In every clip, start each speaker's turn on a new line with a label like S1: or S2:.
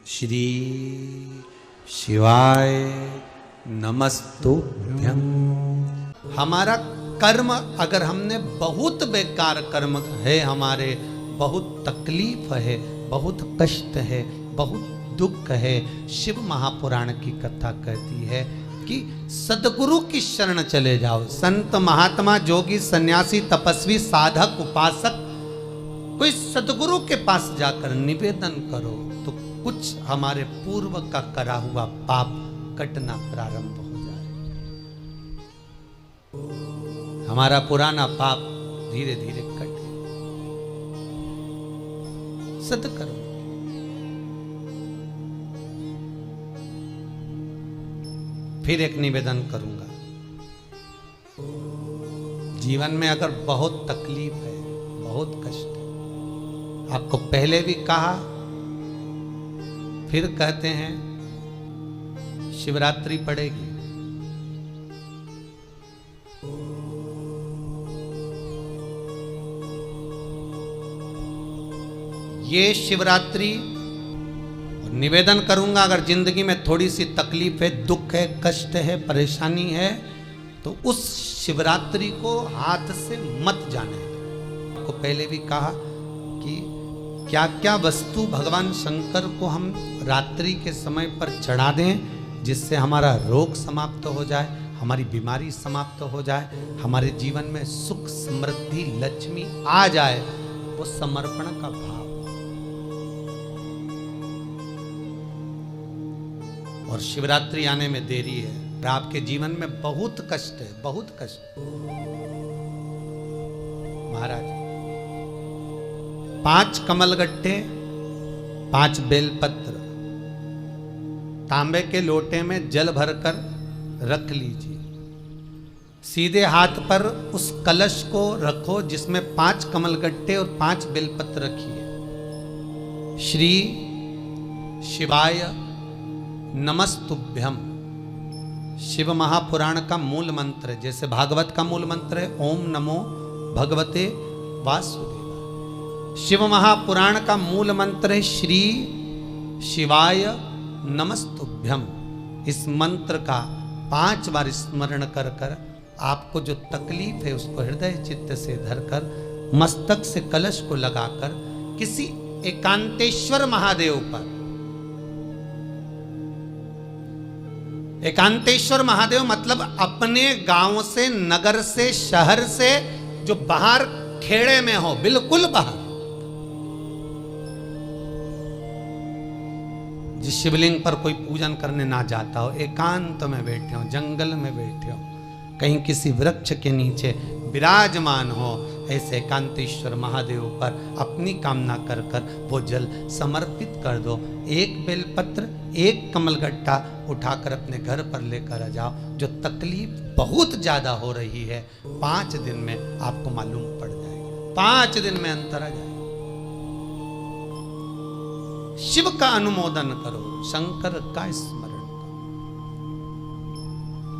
S1: श्री शिवाय नमस्तुभ्यं। हमारा कर्म अगर हमने बहुत बेकार कर्म है, हमारे बहुत तकलीफ है, बहुत कष्ट है, बहुत दुख है, शिव महापुराण की कथा कहती है कि सदगुरु की शरण चले जाओ। संत महात्मा जोगी सन्यासी तपस्वी साधक उपासक कोई सदगुरु के पास जाकर निवेदन करो तो कुछ हमारे पूर्व का करा हुआ पाप कटना प्रारंभ हो जाए। हमारा पुराना पाप धीरे धीरे कटे। सदकर्म फिर एक निवेदन करूंगा, जीवन में अगर बहुत तकलीफ है, बहुत कष्ट है, आपको पहले भी कहा फिर कहते हैं, शिवरात्रि पड़ेगी। ये शिवरात्रि निवेदन करूंगा, अगर जिंदगी में थोड़ी सी तकलीफ है, दुख है, कष्ट है, परेशानी है तो उस शिवरात्रि को हाथ से मत जाने। आपको पहले भी कहा कि क्या क्या वस्तु भगवान शंकर को हम रात्रि के समय पर चढ़ा दें जिससे हमारा रोग समाप्त हो जाए, हमारी बीमारी समाप्त हो जाए, हमारे जीवन में सुख समृद्धि लक्ष्मी आ जाए। वो समर्पण का भाव। और शिवरात्रि आने में देरी है, आपके जीवन में बहुत कष्ट है, बहुत कष्ट। महाराज 5 कमलगट्टे, 5 बेलपत्र तांबे के लोटे में जल भरकर रख लीजिए। सीधे हाथ पर उस कलश को रखो जिसमें 5 कमलगट्टे और 5 बेलपत्र रखिए। श्री शिवाय नमस्तुभ्यम शिव महापुराण का मूल मंत्र है। जैसे भागवत का मूल मंत्र है ओम नमो भगवते वासुदेवाय, शिव महापुराण का मूल मंत्र है श्री शिवाय नमस्तुभ्यम। इस मंत्र का 5 बार स्मरण कर कर आपको जो तकलीफ है उसको हृदय चित्त से धरकर मस्तक से कलश को लगाकर किसी एकांतेश्वर महादेव पर, एकांतेश्वर महादेव मतलब अपने गांव से, नगर से, शहर से जो बाहर खेड़े में हो, बिल्कुल बाहर, जिस शिवलिंग पर कोई पूजन करने ना जाता हो, एकांत में बैठे हो, जंगल में बैठे हो, कहीं किसी वृक्ष के नीचे विराजमान हो, ऐसे एकांतेश्वर महादेव पर अपनी कामना कर कर वो जल समर्पित कर दो। 1 बेलपत्र, 1 कमलगट्टा उठाकर अपने घर पर लेकर आ जाओ। जो तकलीफ बहुत ज्यादा हो रही है 5 दिन में आपको मालूम पड़ जाएगा, 5 दिन में अंतर आ जाएगा। शिव का अनुमोदन करो, शंकर का स्मरण करो।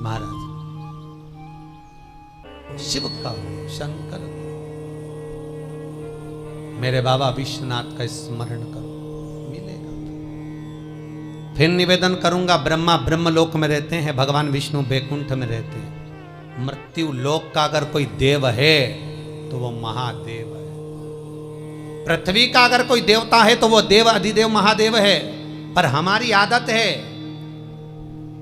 S1: महाराज शिव का हो, शंकर का, मेरे बाबा विश्वनाथ का स्मरण करो, मिलेगा। फिर निवेदन करूंगा, ब्रह्मा ब्रह्मलोक में रहते हैं, भगवान विष्णु बैकुंठ में रहते हैं। मृत्यु लोक का अगर कोई देव है तो वो महादेव है। पृथ्वी का अगर कोई देवता है तो वो देव अधिदेव महादेव है। पर हमारी आदत है,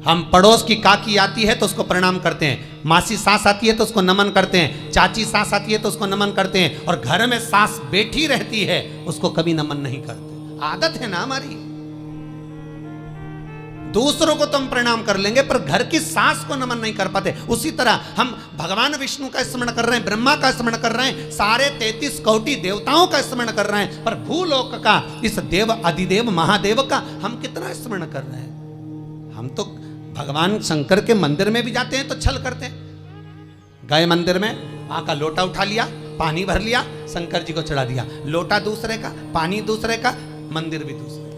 S1: हम पड़ोस की काकी आती है तो उसको प्रणाम करते हैं, मासी सास आती है तो उसको नमन करते हैं, चाची सास आती है तो उसको नमन करते हैं, और घर में सास बैठी रहती है उसको कभी नमन नहीं करते। आदत है ना हमारी। दूसरों को तो हम प्रणाम कर लेंगे पर घर की सास को नमन नहीं कर पाते। उसी तरह हम भगवान विष्णु का स्मरण कर रहे हैं, ब्रह्मा का स्मरण कर रहे हैं, सारे 33 कोटि देवताओं का स्मरण कर रहे हैं, पर भूलोक का इस देव अधिदेव महादेव का हम कितना स्मरण कर रहे हैं। हम तो भगवान शंकर के मंदिर में भी जाते हैं तो छल करते हैं। गए मंदिर में, वहां का लोटा उठा लिया, पानी भर लिया, शंकर जी को चढ़ा दिया। लोटा दूसरे का, पानी दूसरे का, मंदिर भी दूसरे का।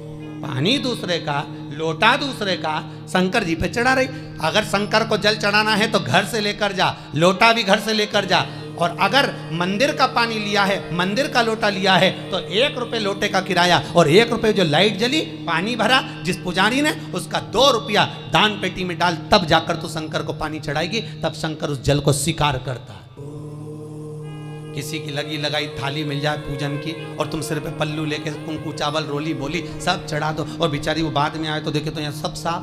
S1: पानी दूसरे का, लोटा दूसरे का, शंकर जी पे चढ़ा रही। अगर शंकर को जल चढ़ाना है तो घर से लेकर जा, लोटा भी घर से लेकर जा, और अगर मंदिर का पानी लिया है, मंदिर का लोटा लिया है, तो 1 रुपये लोटे का किराया और 1 रुपये जो लाइट जली, पानी भरा जिस पुजारी ने, उसका 2 रुपया दान पेटी में डाल, तब जाकर तू शंकर को पानी चढ़ाएगी, तब शंकर उस जल को स्वीकार करता है। किसी की लगी लगाई थाली मिल जाए पूजन की और तुम सिर पे पल्लू लेके कुंकू चावल रोली बोली सब चढ़ा दो और बेचारी वो बाद में आए तो देखे तो यहाँ सब साफ,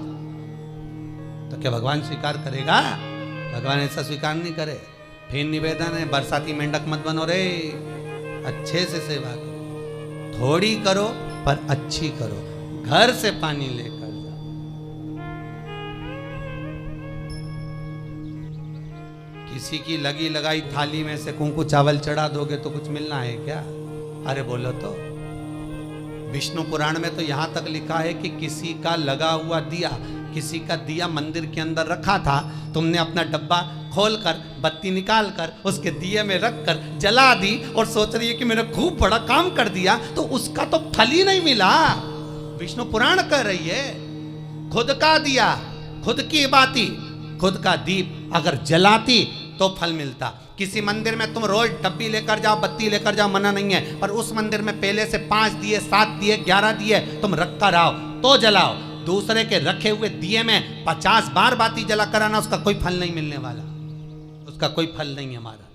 S1: तो क्या भगवान स्वीकार करेगा? भगवान ऐसा स्वीकार नहीं करे। फिर निवेदन है, बरसाती मेंढक मत बनो रे, अच्छे से सेवा करो, थोड़ी करो पर अच्छी करो, घर से पानी लेकर जाओ। किसी की लगी लगाई थाली में से कुंकू चावल चढ़ा दोगे तो कुछ मिलना है क्या? अरे बोलो तो। विष्णु पुराण में तो यहां तक लिखा है कि किसी का लगा हुआ दिया, किसी का दिया मंदिर के अंदर रखा था, तुमने अपना डब्बा खोलकर बत्ती निकाल कर उसके दिए में रख कर जला दी और सोच रही है कि मैंने खूब बड़ा काम कर दिया, तो उसका तो फल ही नहीं मिला। विष्णु पुराण कह रही है, खुद का दिया, खुद की बाती, खुद का दीप अगर जलाती तो फल मिलता। किसी मंदिर में तुम रोज डब्बी लेकर जाओ, बत्ती लेकर जाओ, मना नहीं है, पर उस मंदिर में पहले से 5 दिए, 7 दिए, 11 दिए तुम रख कर आओ तो जलाओ। दूसरे के रखे हुए दिए में 50 बार बाती जला कर आना, उसका कोई फल नहीं मिलने वाला, उसका कोई फल नहीं है हमारा।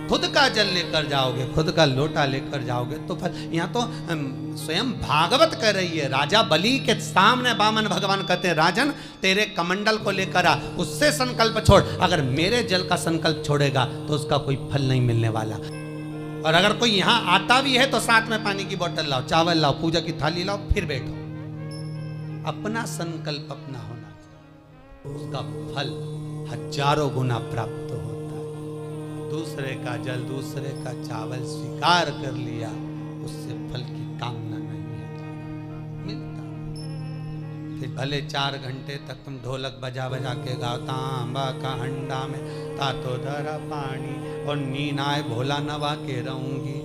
S1: खुद का जल लेकर जाओगे, खुद का लोटा लेकर जाओगे तो फल। यहाँ तो स्वयं भागवत कह रही है, राजा बलि के सामने वामन भगवान कहते हैं, राजन तेरे कमंडल को लेकर आ, उससे संकल्प छोड़, अगर मेरे जल का संकल्प छोड़ेगा तो उसका कोई फल नहीं मिलने वाला। और अगर कोई यहाँ आता भी है तो साथ में पानी की बोतल लाओ, चावल लाओ, पूजा की थाली लाओ, फिर बैठो। अपना संकल्प अपना होना चाहिए, उसका फल हजारों गुना प्राप्त होता है। दूसरे का जल, दूसरे का चावल स्वीकार कर लिया, उससे फल की कामना नहीं है, मिलता। फिर भले 4 घंटे तक तुम ढोलक बजा बजा के गाओ, तांबा का हंडा में तातो धरा पानी, और नींद आए भोला नवा के रहूंगी,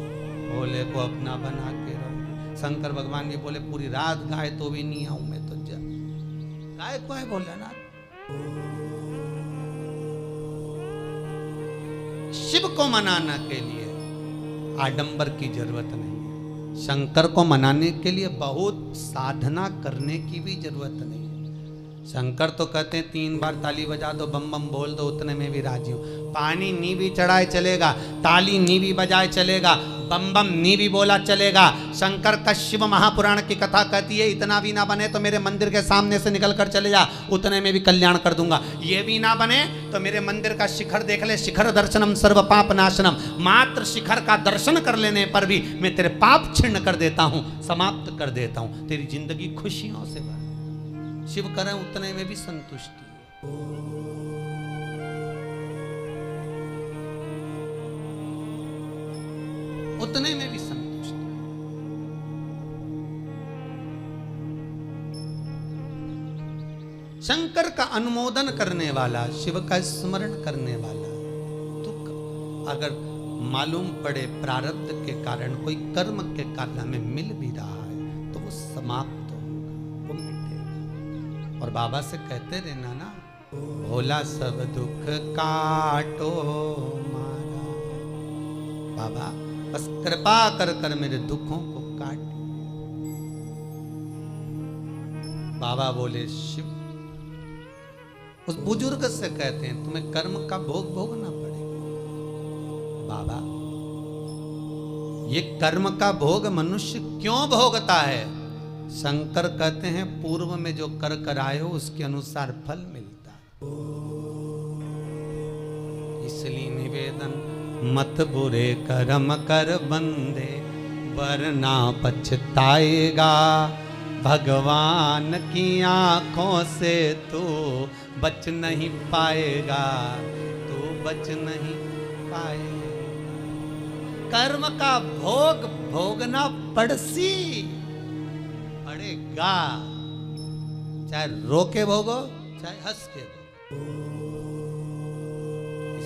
S1: भोले को अपना बना के रहूंगी। शंकर भगवान भी बोले पूरी रात गाए तो भी नहीं आऊं मैं तो जा, गाय को है भोलेनाथ। शिव को मनाने के लिए आडंबर की जरूरत नहीं है, शंकर को मनाने के लिए बहुत साधना करने की भी जरूरत नहीं है। शंकर तो कहते हैं 3 बार ताली बजा दो, बम बम बोल दो, उतने में भी राजी हूं। पानी नी भी चढ़ाए चलेगा, ताली नी भी बजाए चलेगा, बम बम नी भी बोला चलेगा। शंकर का शिव महापुराण की कथा कहती है, इतना भी ना बने तो मेरे मंदिर के सामने से निकल कर चले जा, उतने में भी कल्याण कर दूंगा। ये भी ना बने तो मेरे मंदिर का शिखर देख ले, शिखर दर्शनम सर्व पाप नाशनम, मात्र शिखर का दर्शन कर लेने पर भी मैं तेरे पाप छिन्न कर देता हूं, समाप्त कर देता हूं, तेरी जिंदगी खुशियों से भर। शिव करें उतने में भी संतुष्टि है। उतने में भी संतुष्ट। शंकर का अनुमोदन करने वाला, शिव का स्मरण करने वाला दुख अगर मालूम पड़े प्रारब्ध के कारण, कोई कर्म के कारण हमें मिल भी रहा है तो वो समाप्त होगा, वो मिटेगा। और बाबा से कहते रहना ना, भोला सब दुख काटो मारा, बाबा बस कृपा कर कर मेरे दुखों को काट। बाबा बोले शिव उस बुजुर्ग से कहते हैं, तुम्हें कर्म का भोग भोगना पड़ेगा। बाबा ये कर्म का भोग मनुष्य क्यों भोगता है? शंकर कहते हैं, पूर्व में जो कर कर आए हो उसके अनुसार फल मिलता है। इसलिए निवेदन, मत बुरे कर्म कर बंदे, वरना पछताएगा। भगवान की आंखों से तू बच नहीं पाएगा, तू बच नहीं पाएगा। कर्म का भोग भोगना पड़सी पड़ेगा, चाहे रो के भोगो चाहे हंस के भोगो।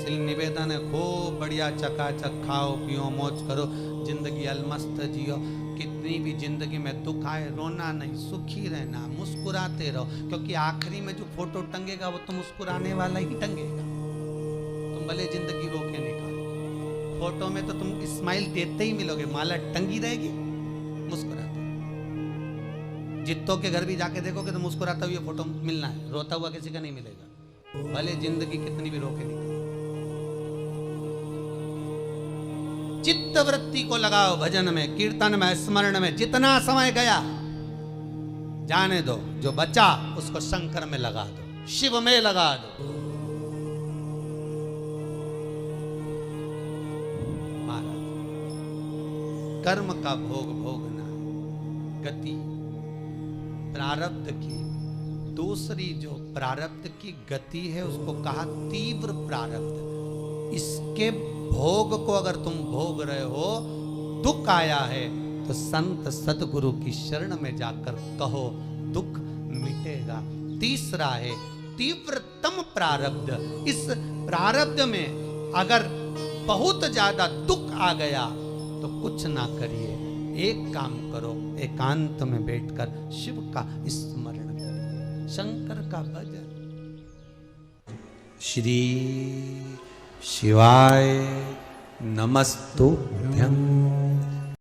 S1: इसलिए निवेदन है, खूब बढ़िया चकाचक खाओ पियो मौज करो, जिंदगी अलमस्त जियो। कितनी भी जिंदगी में दुख आए रोना नहीं, सुखी रहना, मुस्कुराते रहो, क्योंकि आखिरी में जो फोटो टंगेगा वो तो मुस्कुराने वाला ही टंगेगा। तुम भले जिंदगी रो के निकालो, फोटो में तो तुम स्माइल देते ही मिलोगे, माला टंगी रहेगी मुस्कुराते। जित्तों के घर भी जाके देखोगे तो मुस्कुराता हुआ फोटो मिलना है, रोता हुआ किसी का नहीं मिलेगा, भले जिंदगी कितनी भी रोके निकालो। चित्त वृत्ति को लगाओ भजन में, कीर्तन में, स्मरण में। जितना समय गया जाने दो, जो बचा उसको शंकर में लगा दो, शिव में लगा दो। महाराज, कर्म का भोग भोगना, गति प्रारब्ध की, दूसरी जो प्रारब्ध की गति है उसको कहा तीव्र प्रारब्ध। इसके भोग को अगर तुम भोग रहे हो, दुख आया है तो संत सतगुरु की शरण में जाकर कहो, दुख मिटेगा। तीसरा है तीव्रतम प्रारब्ध। इस प्रारब्ध में अगर बहुत ज्यादा दुख आ गया तो कुछ ना करिए, एक काम करो, एकांत में बैठकर शिव का स्मरण करिए, शंकर का भजन। श्री शिवाय नमस्तुभ्यं।